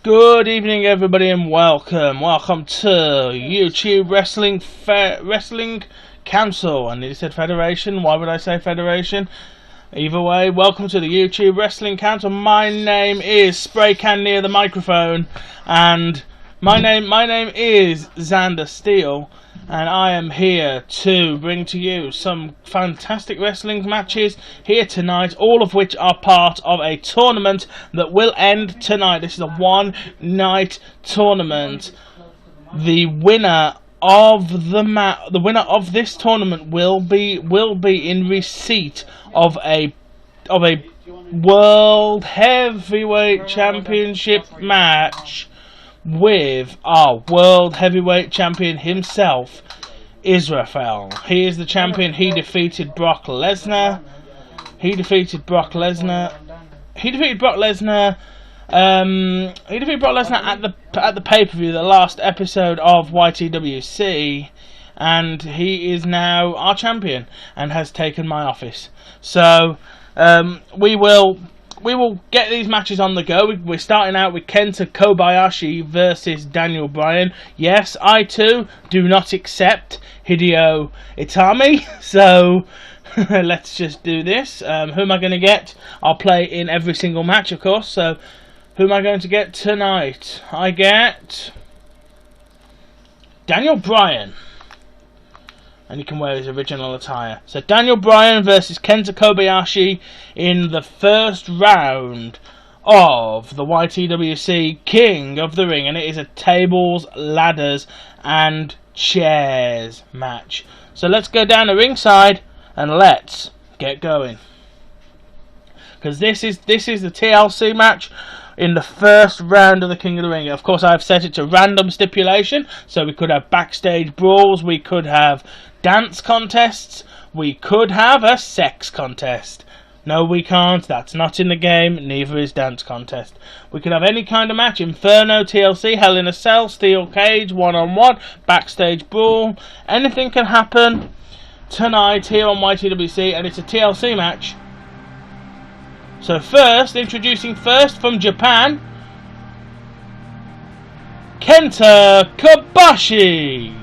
Good evening, everybody, and welcome to YouTube Wrestling Council. And it said Federation. Why would I say Federation? Either way, welcome to the YouTube Wrestling Council. My name is Spray Can near the microphone, and my name is Xander Steele, and I am here to bring to you some fantastic wrestling matches here tonight, all of which are part of a tournament that will end tonight. This is a one-night tournament. The winner of the winner of this tournament will be in receipt of a World Heavyweight Championship match with our World Heavyweight Champion himself, Israel. He is the champion. He defeated Brock Lesnar. He defeated Brock Lesnar at the pay-per-view, the last episode of YTWC, and he is now our champion and has taken my office. So we will get these matches on the go. We're starting out with Kenta Kobayashi versus Daniel Bryan. Yes, I too do not accept Hideo Itami, so let's just do this. Who am I going to get? I'll play in every single match, of course, so who am I going to get tonight? I get Daniel Bryan, and he can wear his original attire. So Daniel Bryan versus Kenta Kobayashi in the first round of the YTWC King of the Ring, and it is a tables, ladders and chairs match. So let's go down the ringside and let's get going, because this is the TLC match in the first round of the King of the Ring. Of course, I've set it to random stipulation, so we could have backstage brawls, we could have dance contests, we could have a sex contest. No, we can't. That's not in the game. Neither is dance contest. We could have any kind of match: Inferno, TLC, Hell in a Cell, Steel Cage, one-on-one, backstage brawl. Anything can happen tonight here on YTWC, and it's a TLC match. So introducing first from Japan, Kenta Kobayashi.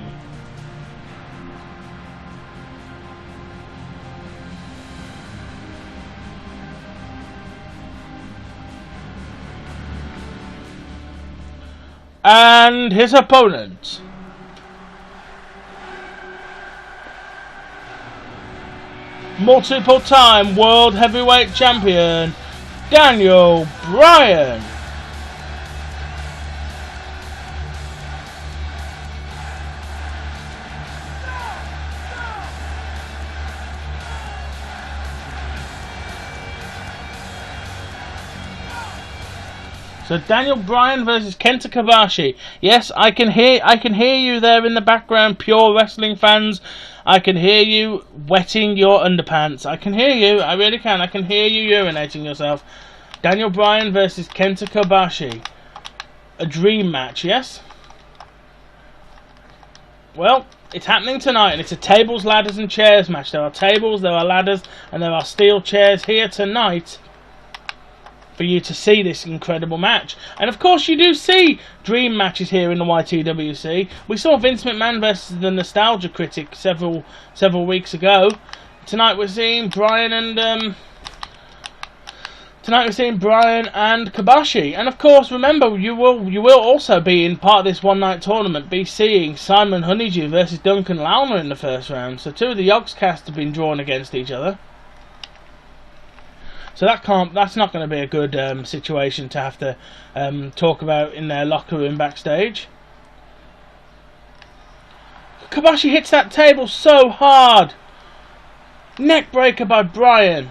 And his opponent, multiple-time World Heavyweight Champion, Daniel Bryan. So Daniel Bryan versus Kenta Kobayashi. Yes, I can hear you there in the background, pure wrestling fans. I can hear you wetting your underpants. I can hear you. I really can. I can hear you urinating yourself. Daniel Bryan versus Kenta Kobayashi. A dream match, yes? Well, it's happening tonight, and it's a tables, ladders and chairs match. There are tables, there are ladders, and there are steel chairs here tonight for you to see this incredible match. And of course you do see dream matches here in the YTWC. We saw Vince McMahon versus the Nostalgia Critic several weeks ago. Tonight we're seeing Bryan and Kobayashi. And of course, remember, you will also be in part of this one-night tournament, be seeing Simon Honeydew versus Duncan Lawler in the first round. So two of the Yogscast have been drawn against each other. So that's not going to be a good situation to have to talk about in their locker room backstage. Kobayashi hits that table so hard. Neck breaker by Bryan.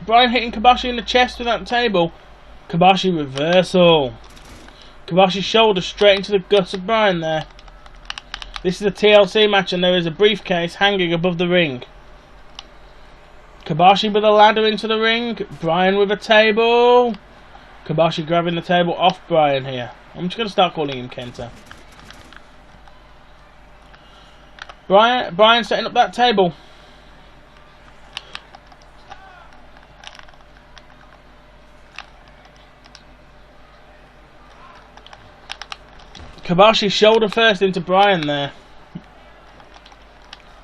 Bryan hitting Kobayashi in the chest with that table. Kobayashi reversal. Kobashi's shoulder straight into the guts of Bryan there. This is a TLC match, and there is a briefcase hanging above the ring. Kobayashi with a ladder into the ring. Bryan with a table. Kobayashi grabbing the table off Bryan here. I'm just going to start calling him Kenta. Bryan setting up that table. Kobashi shoulder first into Bryan there.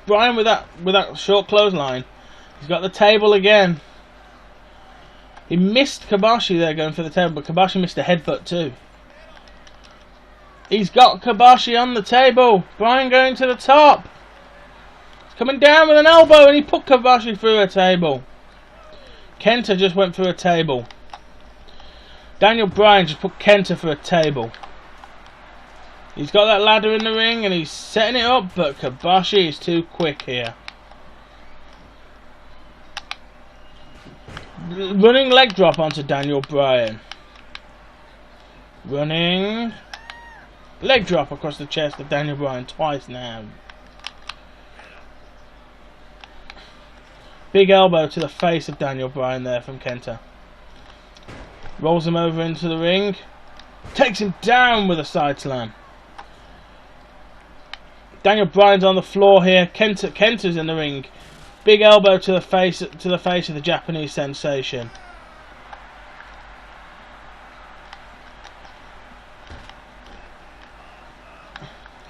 Bryan with that short clothesline. He's got the table again. He missed Kobashi there going for the table, but Kobashi missed a headbutt too. He's got Kobashi on the table. Bryan going to the top. He's coming down with an elbow and he put Kobashi through a table. Kenta just went through a table. Daniel Bryan just put Kenta through a table. He's got that ladder in the ring and he's setting it up, but Kobashi is too quick here. Running leg drop onto Daniel Bryan. Running leg drop across the chest of Daniel Bryan twice now. Big elbow to the face of Daniel Bryan there from Kenta. Rolls him over into the ring. Takes him down with a side slam. Daniel Bryan's on the floor here. Kenta's in the ring. Big elbow to the face of the Japanese sensation.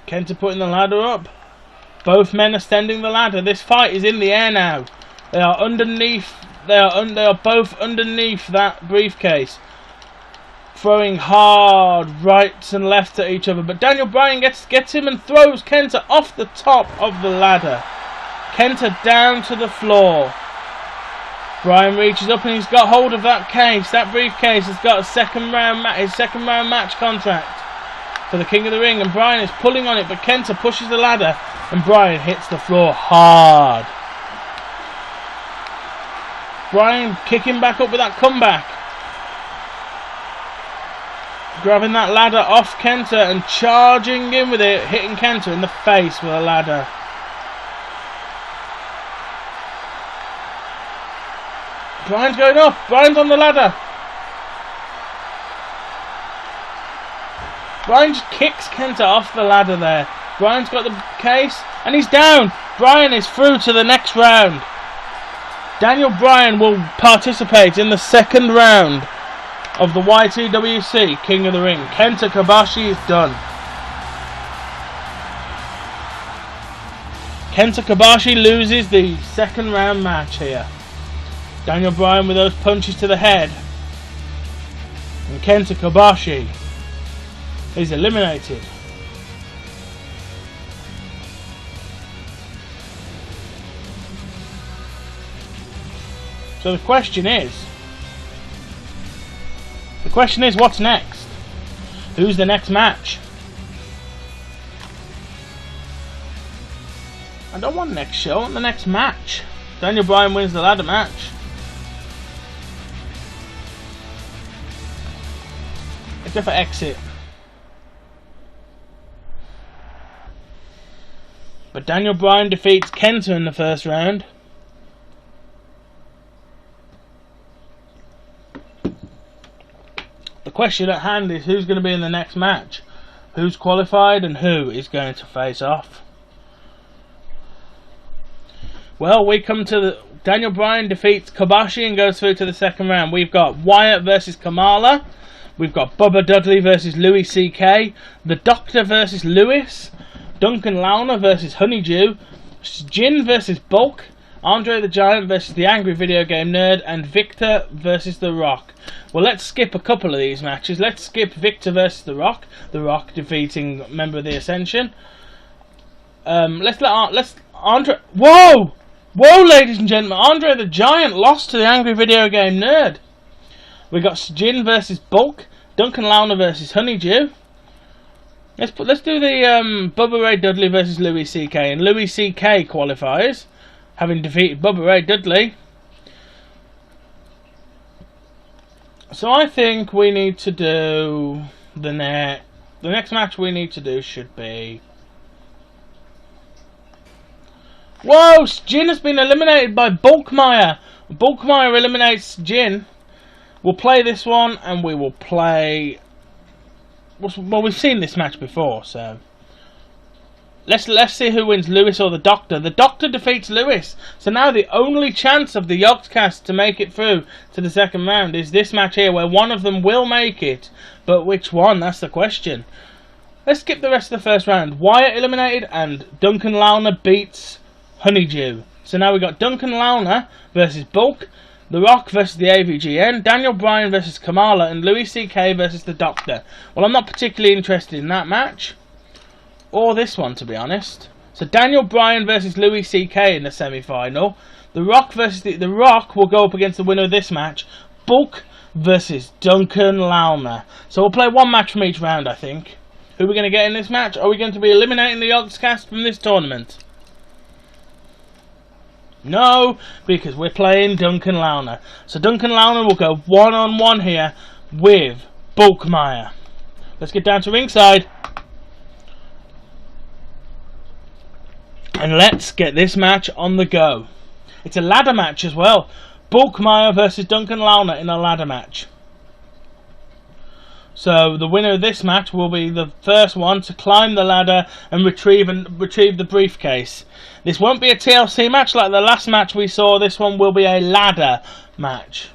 Kenta putting the ladder up. Both men are standing the ladder. This fight is in the air now. They are underneath. They are both underneath that briefcase, throwing hard rights and lefts at each other. But Daniel Bryan gets him and throws Kenta off the top of the ladder. Kenta down to the floor. Bryan reaches up and he's got hold of that case. That briefcase has got a his second round match contract for the King of the Ring, and Bryan is pulling on it, but Kenta pushes the ladder and Bryan hits the floor hard. Bryan kicking back up with that comeback. Grabbing that ladder off Kenta and charging in with it, hitting Kenta in the face with a ladder. Bryan's going up. Bryan's on the ladder. Bryan just kicks Kenta off the ladder there. Bryan's got the case and he's down. Bryan is through to the next round. Daniel Bryan will participate in the second round of the YTWC King of the Ring. Kenta Kobashi is done. Kenta Kobashi loses the second round match here. Daniel Bryan with those punches to the head. And Kenta Kobashi is eliminated. So the question is, what's next? Who's the next match? I don't want next show, I want the next match. Daniel Bryan wins the ladder match. Except for exit. But Daniel Bryan defeats Kenta in the first round. The question at hand is who's going to be in the next match? Who's qualified and who is going to face off? Well, we come to the... Daniel Bryan defeats Kobashi and goes through to the second round. We've got Wyatt versus Kamala. We've got Bubba Dudley versus Louis C.K. The Doctor versus Lewis. Duncan Lawner versus Honeydew. Jin versus Bulk. Andre the Giant versus the Angry Video Game Nerd. And Victor versus The Rock. Well, let's skip a couple of these matches. Let's skip Victor versus The Rock. The Rock defeating member of the Ascension. Let's Andre... Whoa! Whoa, ladies and gentlemen. Andre the Giant lost to the Angry Video Game Nerd. We got Jin versus Bulk. Duncan Lawner versus Honeydew. Let's do the Bubba Ray Dudley versus Louis C.K. And Louis C.K. qualifies, having defeated Bubba Ray Dudley. So I think we need to do the next match we need to do should be... Whoa! Jin has been eliminated by Bulkmeyer. Bulkmeyer eliminates Jin. We'll play this one and we will play... Well, we've seen this match before, so... Let's see who wins, Lewis or the Doctor. The Doctor defeats Lewis. So now the only chance of the Yogscast to make it through to the second round is this match here, where one of them will make it. But which one? That's the question. let's skip the rest of the first round. Wyatt eliminated and Duncan Lawler beats Honeydew. So now we've got Duncan Lawler versus Bulk, The Rock versus the AVGN, Daniel Bryan versus Kamala, and Louis C.K. versus the Doctor. Well, I'm not particularly interested in that match, or this one, to be honest. So Daniel Bryan versus Louis C.K. in the semi-final. The Rock versus the Rock will go up against the winner of this match. Bulk versus Duncan Lawler. So we'll play one match from each round, I think. Who are we going to get in this match? Are we going to be eliminating the Yogscast from this tournament? No, because we're playing Duncan Lawler. So Duncan Lawler will go one-on-one here with Bulkmeyer. Let's get down to ringside. And let's get this match on the go. It's a ladder match as well. Bulkmeyer versus Duncan Lawler in a ladder match. So the winner of this match will be the first one to climb the ladder and retrieve the briefcase. This won't be a TLC match like the last match we saw. This one will be a ladder match.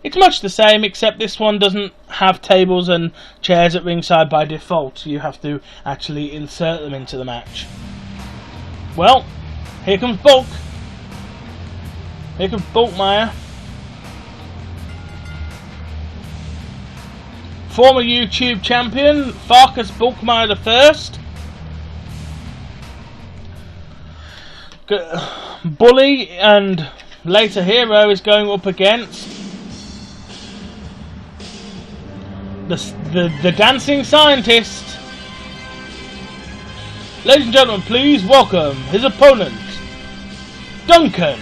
It's much the same, except this one doesn't have tables and chairs at ringside by default. You have to actually insert them into the match. Well, here comes Bulk. Here comes Bulkmeyer. Former YouTube champion, Farkas Bulkmeyer the First. Bully and later hero is going up against the dancing scientist. Ladies and gentlemen, please welcome his opponent, Duncan.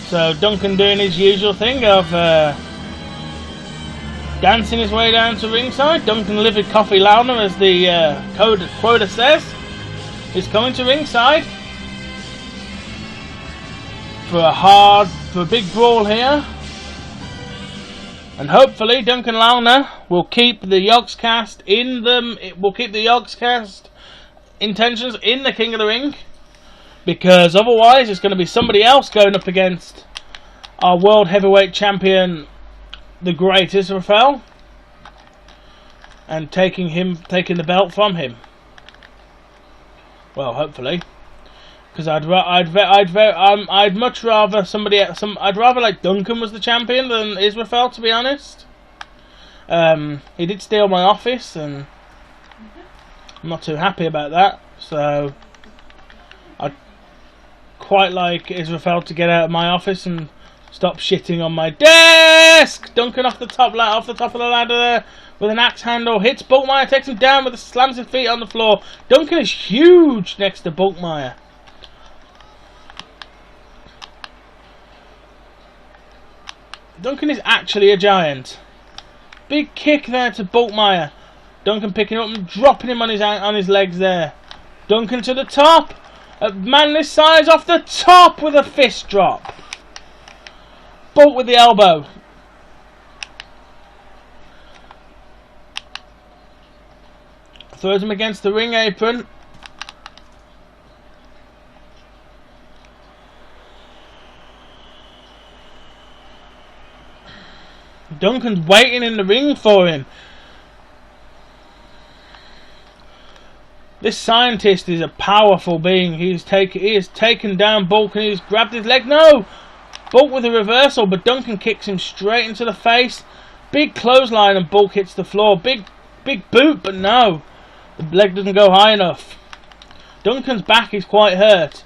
So Duncan doing his usual thing of dancing his way down to ringside. Duncan Livid Coffee Lawler, as the quota says, is coming to ringside for a big brawl here. And hopefully Duncan Lawler will keep the Yogscast intentions in the King of the Ring. Because otherwise it's going to be somebody else going up against our World Heavyweight Champion, the Great Israfel, and taking the belt from him. Well, hopefully, because I'd much rather I'd rather like Duncan was the champion than Israfel, to be honest. He did steal my office, and I'm not too happy about that. So I'd quite like Israfel to get out of my office and stop shitting on my desk. Duncan off the top of the ladder there with an axe handle, hits Bulkmeyer, takes him down with a slams his feet on the floor. Duncan is huge next to Bulkmeyer. Duncan is actually a giant. Big kick there to Bulkmeyer. Duncan picking up and dropping him on his legs there. Duncan to the top. A man this size off the top with a fist drop. Bulk with the elbow. Throws him against the ring apron. Duncan's waiting in the ring for him. This scientist is a powerful being. He has taken down Bulk and he's grabbed his leg. No! Bulk with a reversal, but Duncan kicks him straight into the face. Big clothesline and Bulk hits the floor. Big boot, but no. The leg doesn't go high enough. Duncan's back is quite hurt.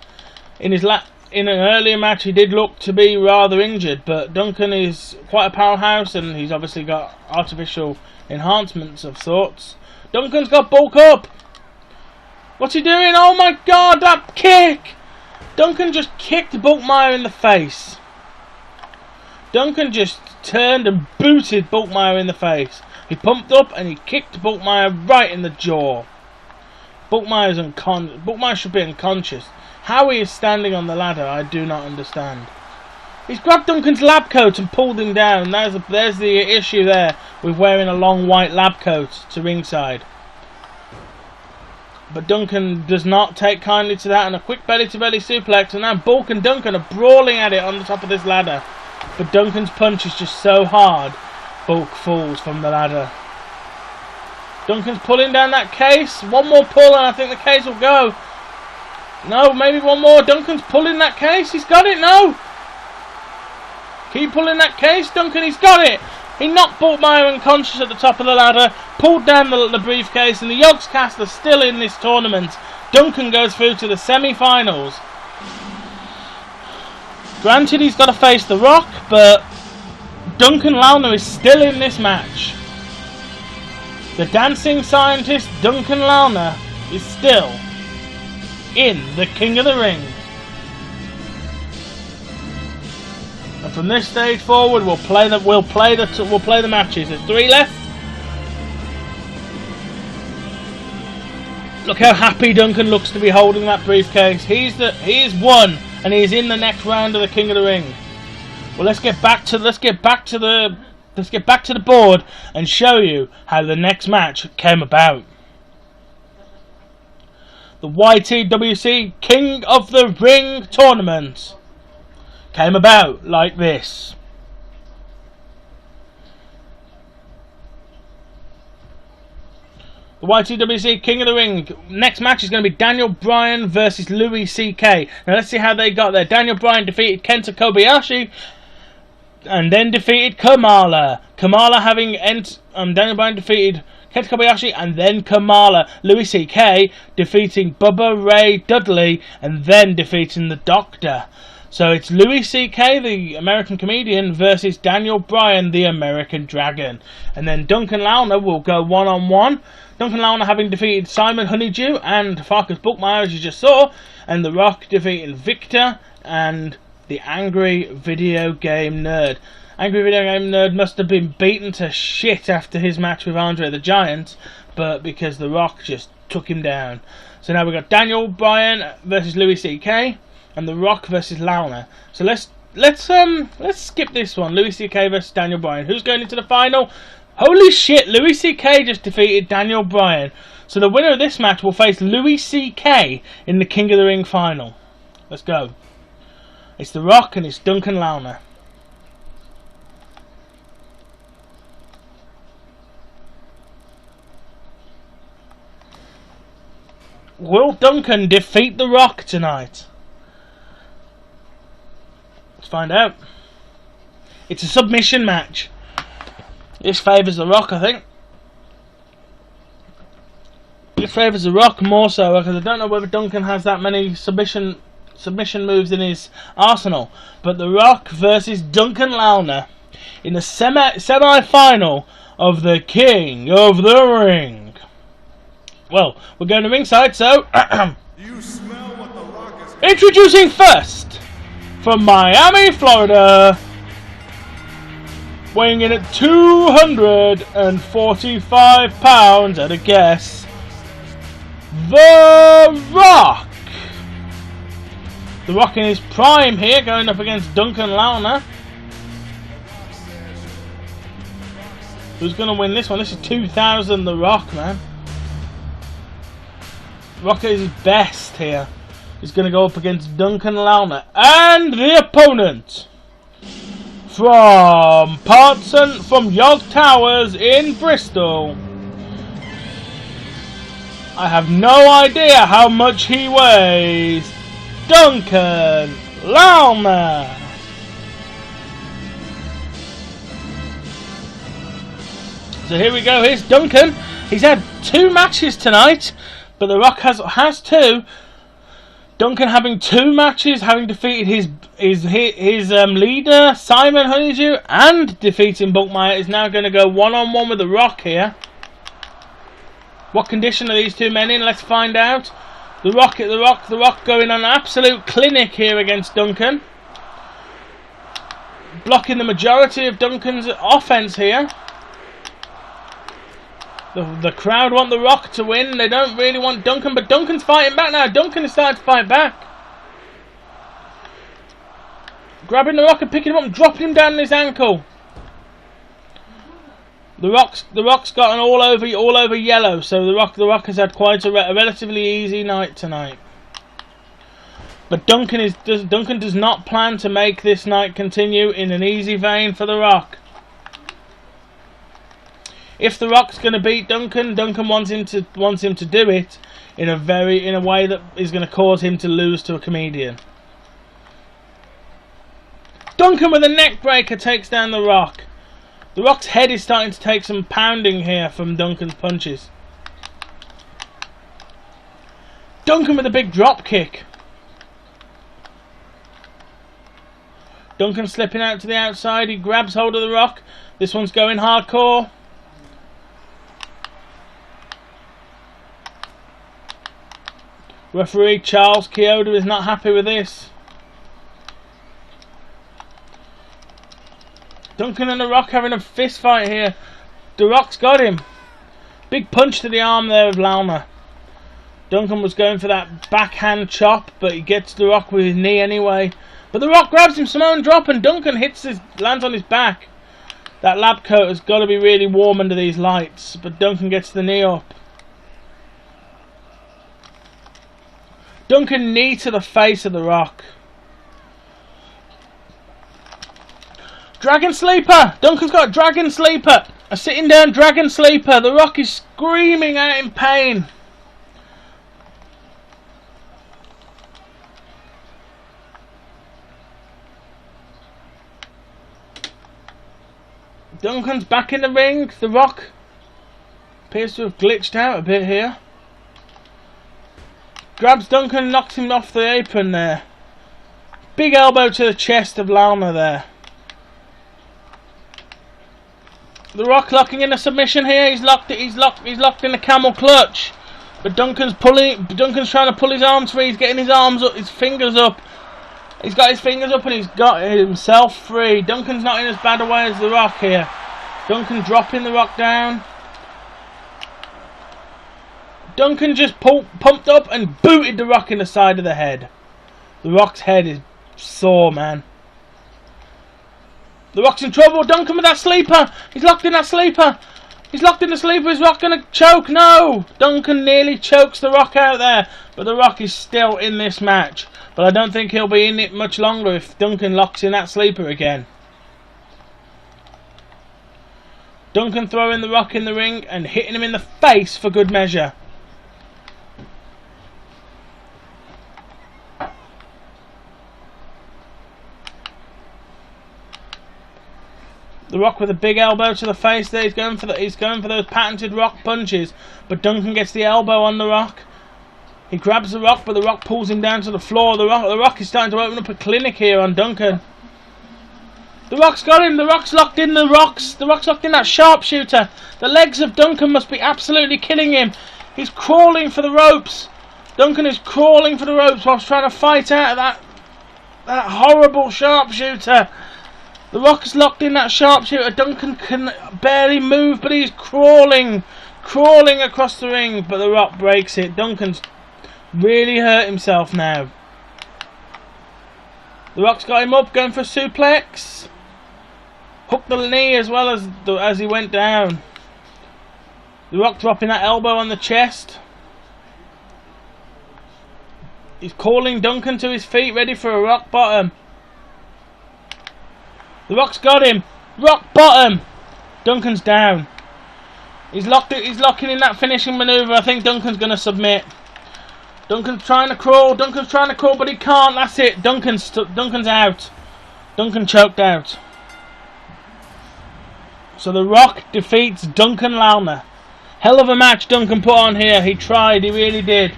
In an earlier match he did look to be rather injured, but Duncan is quite a powerhouse and he's obviously got artificial enhancements of sorts. Duncan's got Bulk up. What's he doing? Oh my god, that kick! Duncan just kicked Bulkmeyer in the face. Duncan just turned and booted Bulkmeyer in the face. He pumped up and he kicked Bulkmeyer right in the jaw. Bulkmeyer should be unconscious. How he is standing on the ladder, I do not understand. He's grabbed Duncan's lab coat and pulled him down. There's the issue there with wearing a long white lab coat to ringside. But Duncan does not take kindly to that, and a quick belly-to-belly suplex, and now Bulk and Duncan are brawling at it on the top of this ladder. But Duncan's punch is just so hard Bulk falls from the ladder. Duncan's pulling down that case. One more pull and I think the case will go. No, maybe one more. Duncan's pulling that case. He's got it. No. Keep pulling that case, Duncan. He's got it. He knocked Bulkmeyer unconscious at the top of the ladder, pulled down the briefcase, and the Yogscast are still in this tournament. Duncan goes through to the semi-finals. Granted, he's got to face The Rock, but Duncan Lawler is still in this match. The dancing scientist Duncan Lawler is still in the King of the Ring. And from this stage forward, we'll play the matches. There's 3 left. Look how happy Duncan looks to be holding that briefcase. He's won, and he's in the next round of the King of the Ring. Well, let's get back to the board and show you how the next match came about. The YTWC King of the Ring tournament came about like this. The YTWC King of the Ring. Next match is going to be Daniel Bryan versus Louis C.K. Now let's see how they got there. Daniel Bryan defeated Kenta Kobayashi and then defeated Kamala. Daniel Bryan defeated Kenta Kobayashi and then Kamala. Louis C.K. defeating Bubba Ray Dudley and then defeating the Doctor. So it's Louis C.K., the American comedian, versus Daniel Bryan, the American Dragon. And then Duncan Lawler will go one-on-one. Duncan Lawler having defeated Simon Honeydew and Farkas Bulkmeyer, as you just saw. And The Rock defeating Victor and the Angry Video Game Nerd. Angry Video Game Nerd must have been beaten to shit after his match with Andre the Giant, but because The Rock just took him down. So now we've got Daniel Bryan versus Louis C.K. and The Rock versus Lawler. So let's skip this one. Louis C.K. versus Daniel Bryan. Who's going into the final? Holy shit! Louis C.K. just defeated Daniel Bryan. So the winner of this match will face Louis C.K. in the King of the Ring final. Let's go. It's The Rock and it's Duncan Lawler. Will Duncan defeat The Rock tonight? Let's find out. It's a submission match. This favours The Rock, I think. This favours The Rock more so because I don't know whether Duncan has that many submission moves in his arsenal. But The Rock versus Duncan Lawler in the semi-final of the King of the Ring. Well, we're going to ringside, so You smell what The Rock is introducing first from Miami, Florida, weighing in at 245 pounds at a guess, The Rock. The Rock in his prime here, going up against Duncan Lawler. Who's going to win this one? This is 2000 The Rock, man. Rock at his best here. He's going to go up against Duncan Lawler. And the opponent from York Towers in Bristol. I have no idea how much he weighs. Duncan Lawler. So here we go. Here's Duncan. He's had 2 matches tonight. But The Rock has 2. Duncan having 2 matches, having defeated his leader Simon Honeydew and defeating Bulkmeyer, is now going to go one-on-one with The Rock here. What condition are these 2 men in? Let's find out. The Rock going on an absolute clinic here against Duncan, blocking the majority of Duncan's offense here. The crowd want The Rock to win. They don't really want Duncan, but Duncan's fighting back now. Duncan is starting to fight back. Grabbing The Rock and picking him up and dropping him down on his ankle. The Rock's got an all over yellow, so The Rock has had quite a relatively easy night tonight. But Duncan does not plan to make this night continue in an easy vein for The Rock. If The Rock's going to beat Duncan, Duncan wants him to do it in a way that is going to cause him to lose to a comedian. Duncan with a neck breaker takes down The Rock. The Rock's head is starting to take some pounding here from Duncan's punches. Duncan with a big drop kick. Duncan slipping out to the outside. He grabs hold of The Rock. This one's going hardcore. Referee Charles Chioda is not happy with this. Duncan and The Rock having a fist fight here. The Rock's got him. Big punch to the arm there of Lawler. Duncan was going for that backhand chop, but he gets The Rock with his knee anyway. But The Rock grabs him, Samoan drop, and Duncan lands on his back. That lab coat has got to be really warm under these lights, but Duncan gets the knee up. Duncan knee to the face of The Rock. Dragon Sleeper! Duncan's got a Dragon Sleeper! A sitting down Dragon Sleeper! The Rock is screaming out in pain. Duncan's back in the ring. The Rock appears to have glitched out a bit here. Grabs Duncan and knocks him off the apron there. Big elbow to the chest of Lawler there. The Rock locking in a submission here. He's locked in a camel clutch. But Duncan's trying to pull his arms free. He's getting his arms up, his fingers up. He's got his fingers up and he's got himself free. Duncan's not in as bad a way as The Rock here. Duncan dropping The Rock down. Duncan just pumped up and booted The Rock in the side of the head. The Rock's head is sore, man. The Rock's in trouble. Duncan with that sleeper. He's locked in that sleeper. He's locked in the sleeper. Is Rock going to choke? No. Duncan nearly chokes The Rock out there. But The Rock is still in this match. But I don't think he'll be in it much longer if Duncan locks in that sleeper again. Duncan throwing The Rock in the ring and hitting him in the face for good measure. The Rock with a big elbow to the face there. He's going for those patented Rock punches, but Duncan gets the elbow on The Rock. He grabs The Rock, but The Rock pulls him down to the floor. The Rock is starting to open up a clinic here on Duncan. The Rock's got him. The Rock's locked in The Rock's locked in that sharpshooter. The legs of Duncan must be absolutely killing him. He's crawling for the ropes. Duncan is crawling for the ropes whilst trying to fight out of that horrible sharpshooter. The Rock's locked in that sharpshooter. Duncan can barely move, but he's crawling across the ring. But The Rock breaks it. Duncan's really hurt himself now. The Rock's got him up, going for a suplex. Hooked the knee as well as he went down. The Rock dropping that elbow on the chest. He's calling Duncan to his feet, ready for a rock bottom. The Rock's got him. Rock bottom. Duncan's down. He's locking in that finishing maneuver. I think Duncan's going to submit. Duncan's trying to crawl, but he can't. That's it. Duncan's out. Duncan choked out. So The Rock defeats Duncan Lawler. Hell of a match Duncan put on here. He tried, he really did.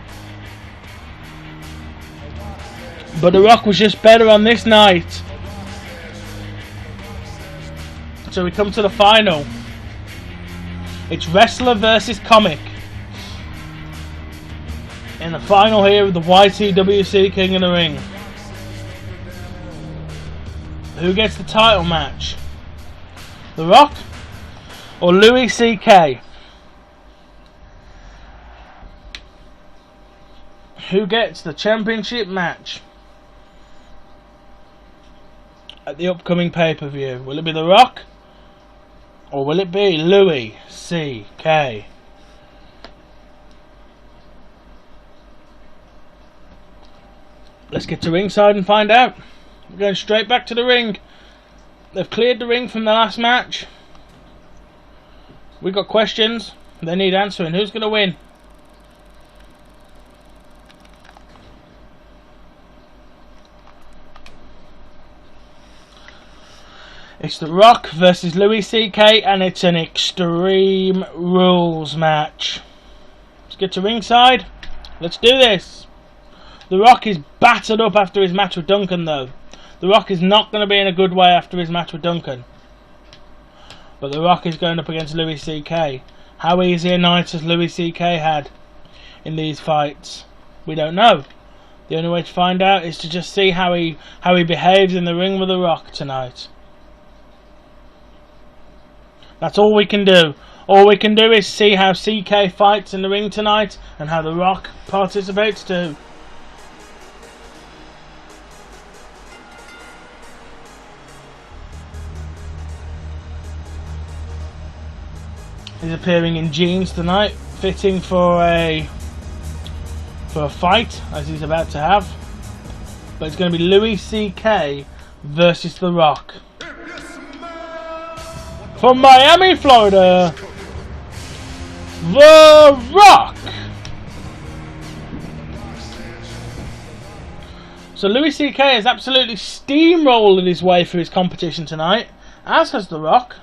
But The Rock was just better on this night. So we come to the final. It's wrestler versus comic. In the final here with the YTWC King of the Ring. Who gets the title match? The Rock or Louis C.K.? Who gets the championship match at the upcoming pay-per-view? Will it be The Rock or will it be Louis C.K.? Let's get to ringside and find out. We're going straight back to the ring. They've cleared the ring from the last match. We got questions. They need answering. Who's going to win? It's The Rock versus Louis C.K. and it's an Extreme Rules match. Let's get to ringside. Let's do this. The Rock is battered up after his match with Duncan, though. The Rock is not going to be in a good way after his match with Duncan. But The Rock is going up against Louis C.K. How easy a night has Louis C.K. had in these fights? We don't know. The only way to find out is to just see how he behaves in the ring with The Rock tonight. That's all we can do. All we can do is see how CK fights in the ring tonight and how The Rock participates too. He's appearing in jeans tonight, fitting for a fight as he's about to have. But it's going to be Louis C.K. versus The Rock. From Miami, Florida, The Rock. So Louis C.K. has absolutely steamrolled his way through his competition tonight, as has The Rock.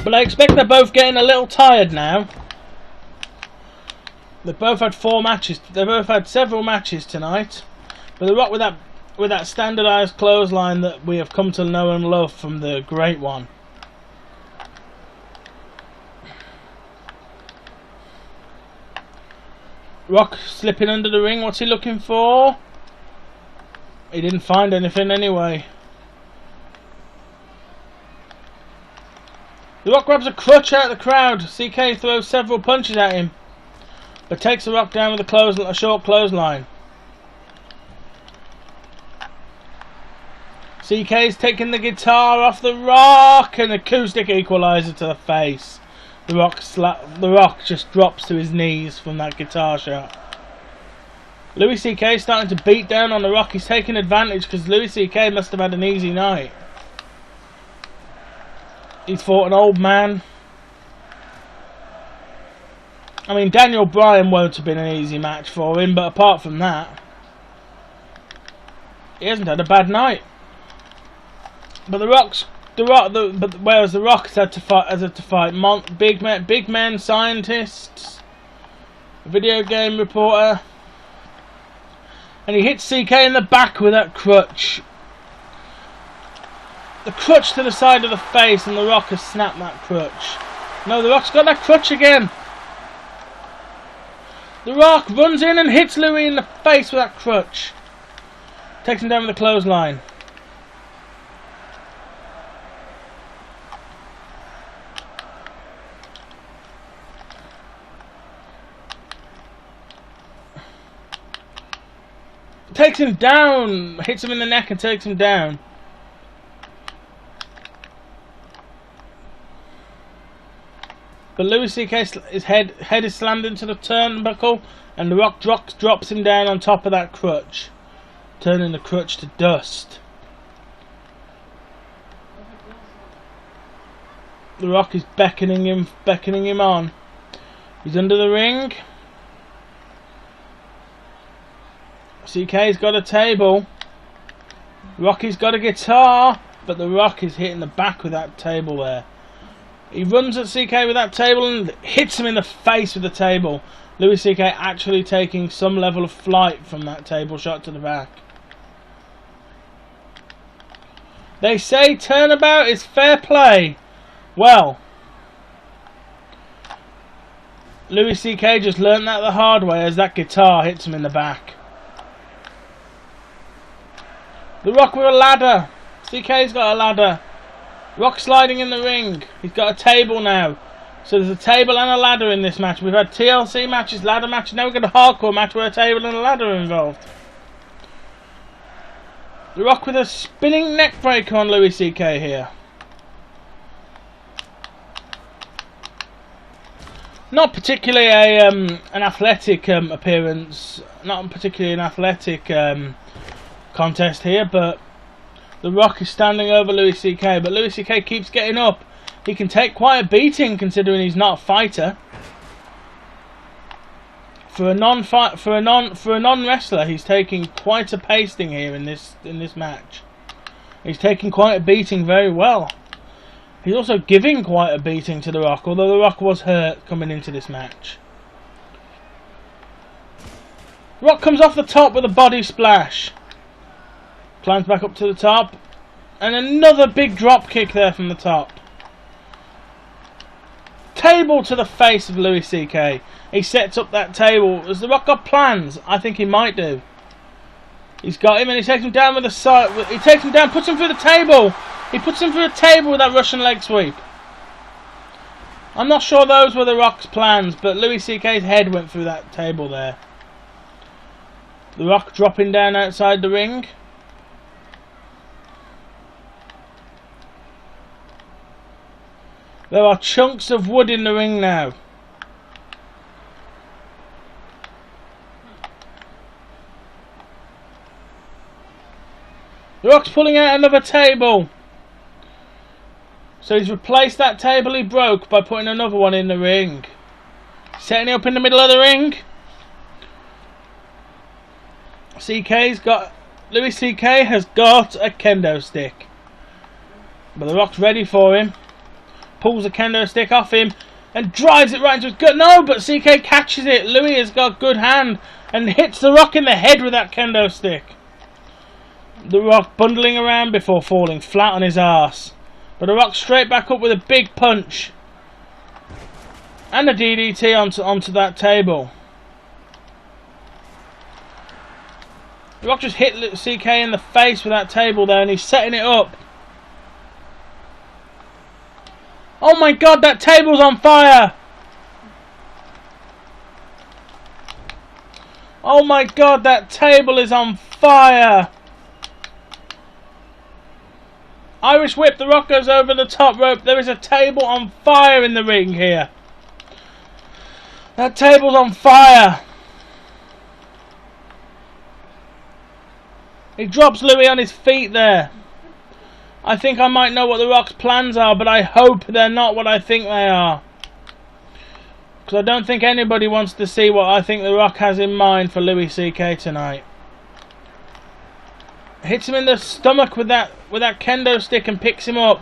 But I expect they're both getting a little tired now. They've both had 4 matches. They've both had several matches tonight. But The Rock with that standardised clothesline that we have come to know and love from the Great One. Rock slipping under the ring. What's he looking for? He didn't find anything anyway. The Rock grabs a crutch out of the crowd. CK throws several punches at him, but takes The Rock down with a short clothesline. CK's taking the guitar off The Rock, an acoustic equalizer to the face. The Rock just drops to his knees from that guitar shot. Louis CK starting to beat down on The Rock. He's taking advantage because Louis CK must have had an easy night. He's fought an old man. I mean, Daniel Bryan won't have been an easy match for him, but apart from that, he hasn't had a bad night. But whereas The Rock has had to fight big men, scientists, a video game reporter, and he hits CK in the back with that crutch. The crutch to the side of the face, and The Rock has snapped that crutch. No, The Rock's got that crutch again. The Rock runs in and hits Louis in the face with that crutch. Takes him down with a clothesline. Takes him down, hits him in the neck and takes him down. But Louis C.K.'s head is slammed into the turnbuckle, and The Rock drops him down on top of that crutch, turning the crutch to dust. The Rock is beckoning him on. He's under the ring. CK's got a table. Rocky's got a guitar, but The Rock is hitting the back with that table there. He runs at CK with that table and hits him in the face with the table. Louis CK actually taking some level of flight from that table shot to the back. They say turnabout is fair play. Well, Louis CK just learnt that the hard way as that guitar hits him in the back. The Rock with a ladder. CK's got a ladder. Rock sliding in the ring. He's got a table now. So there's a table and a ladder in this match. We've had TLC matches, ladder matches. Now we've got a hardcore match where a table and a ladder are involved. The Rock with a spinning neck breaker on Louis CK here. Not particularly an athletic appearance. Not particularly an athletic contest here, but The Rock is standing over Louis C.K., but Louis C.K. keeps getting up. He can take quite a beating considering he's not a fighter. For a non-wrestler, he's taking quite a pasting here in this match. He's taking quite a beating very well. He's also giving quite a beating to The Rock, although The Rock was hurt coming into this match. Rock comes off the top with a body splash. Climbs back up to the top. And another big drop kick there from the top. Table to the face of Louis C.K. He sets up that table. Has The Rock got plans? I think he might do. He's got him and he takes him down with a side. He takes him down, puts him through the table. He puts him through the table with that Russian leg sweep. I'm not sure those were The Rock's plans, but Louis C.K.'s head went through that table there. The Rock dropping down outside the ring. There are chunks of wood in the ring now. The Rock's pulling out another table. So he's replaced that table he broke by putting another one in the ring. Setting it up in the middle of the ring. Louis C.K. has got a kendo stick. But The Rock's ready for him. Pulls the kendo stick off him and drives it right into his gut. No, but C.K. catches it. Louis has got a good hand and hits The Rock in the head with that kendo stick. The Rock bundling around before falling flat on his arse. But The Rock straight back up with a big punch. And a DDT onto that table. The Rock just hit C.K. in the face with that table there and he's setting it up. Oh my god, that table's on fire! Oh my god, that table is on fire! Irish whip, The Rock goes over the top rope. There is a table on fire in the ring here. That table's on fire. He drops Louis on his feet there. I think I might know what The Rock's plans are, but I hope they're not what I think they are. Because I don't think anybody wants to see what I think The Rock has in mind for Louis C.K. tonight. Hits him in the stomach with that kendo stick and picks him up.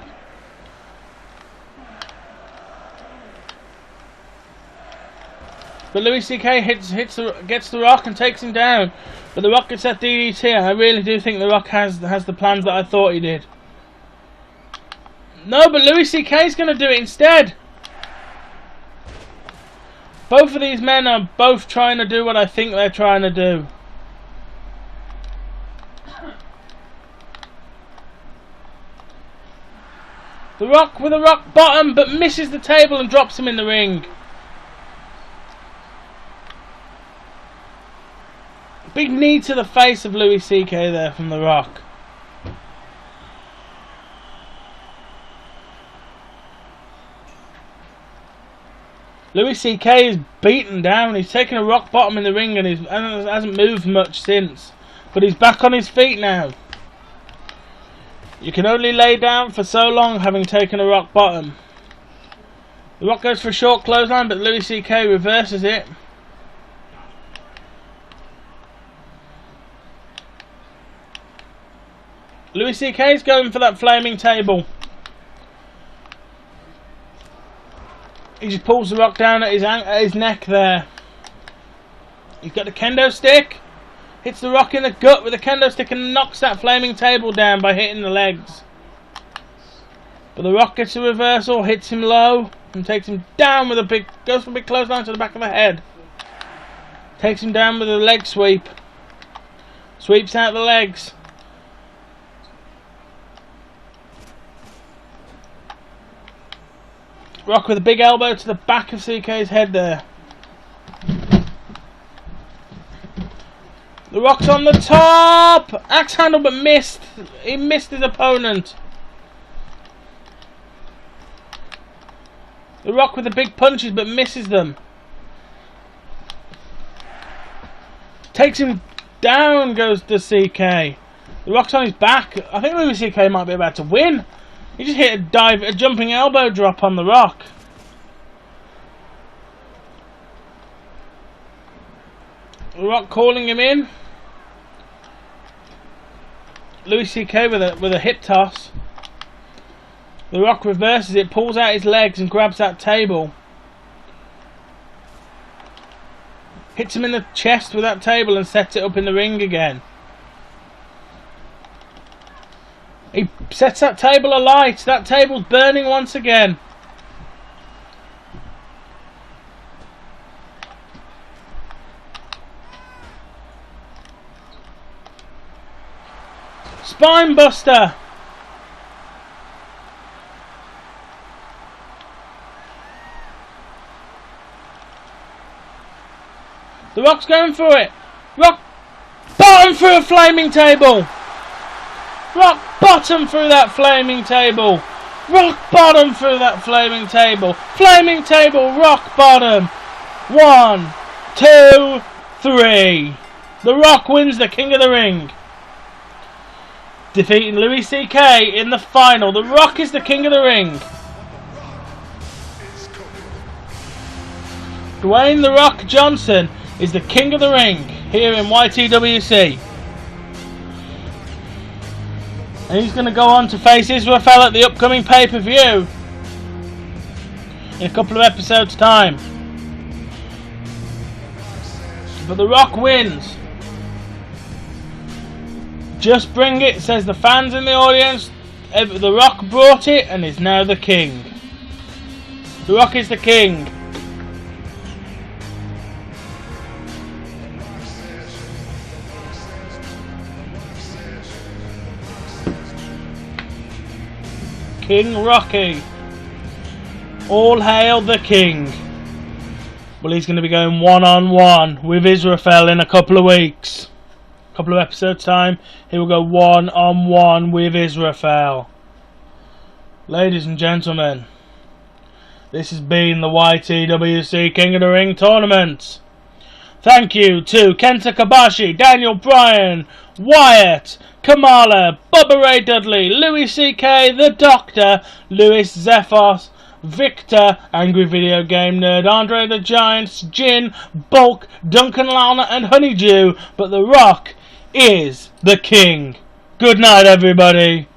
But Louis C.K. gets The Rock and takes him down. But The Rock gets that DDT, and I really do think The Rock has the plans that I thought he did. No, but Louis C.K. is going to do it instead. Both of these men are both trying to do what I think they're trying to do. The Rock with a rock bottom, but misses the table and drops him in the ring. Big knee to the face of Louis C.K. there from The Rock. Louis C.K. is beaten down. He's taken a rock bottom in the ring and he hasn't moved much since. But he's back on his feet now. You can only lay down for so long having taken a rock bottom. The Rock goes for a short clothesline, but Louis C.K. reverses it. Louis C.K. is going for that flaming table. He just pulls The Rock down at his neck there. He's got the kendo stick. Hits The Rock in the gut with the kendo stick and knocks that flaming table down by hitting the legs. But The Rock gets a reversal, hits him low, and takes him down with goes for a big clothesline to the back of the head. Takes him down with a leg sweep. Sweeps out the legs. Rock with a big elbow to the back of CK's head there. The Rock's on the top! Axe handle but missed. He missed his opponent. The Rock with the big punches but misses them. Takes him down goes to CK. The Rock's on his back. I think Louis C.K. might be about to win. He just hit a jumping elbow drop on The Rock. The Rock calling him in. Louis C.K. with a hip toss. The Rock reverses it, pulls out his legs and grabs that table. Hits him in the chest with that table and sets it up in the ring again. He sets that table alight. That table's burning once again. Spine buster. The Rock's going for it. Rock bottom through a flaming table. Rock bottom through that flaming table. Rock bottom through that flaming table. Flaming table, rock bottom. 1, 2, 3. The Rock wins the King of the Ring, defeating Louis C.K. in the final. The Rock is the King of the Ring. Dwayne "The Rock" Johnson is the King of the Ring here in YTWC. And he's going to go on to face Israel at the upcoming pay-per-view in a couple of episodes' time. But The Rock wins. Just bring it, says the fans in the audience. The Rock brought it and is now the king. The Rock is the king. King Rocky. All hail the king. Well, he's going to be going one-on-one with Israel in a couple of weeks. A couple of episodes time, he will go one-on-one with Israel. Ladies and gentlemen, this has been the YTWC King of the Ring tournament. Thank you to Kenta Kobashi, Daniel Bryan, Wyatt, Kamala, Bubba Ray Dudley, Louis C.K., The Doctor, Louis Zephos, Victor, Angry Video Game Nerd, Andre the Giant, Jin, Bulk, Duncan Lawler and Honeydew, but The Rock is the king. Good night, everybody.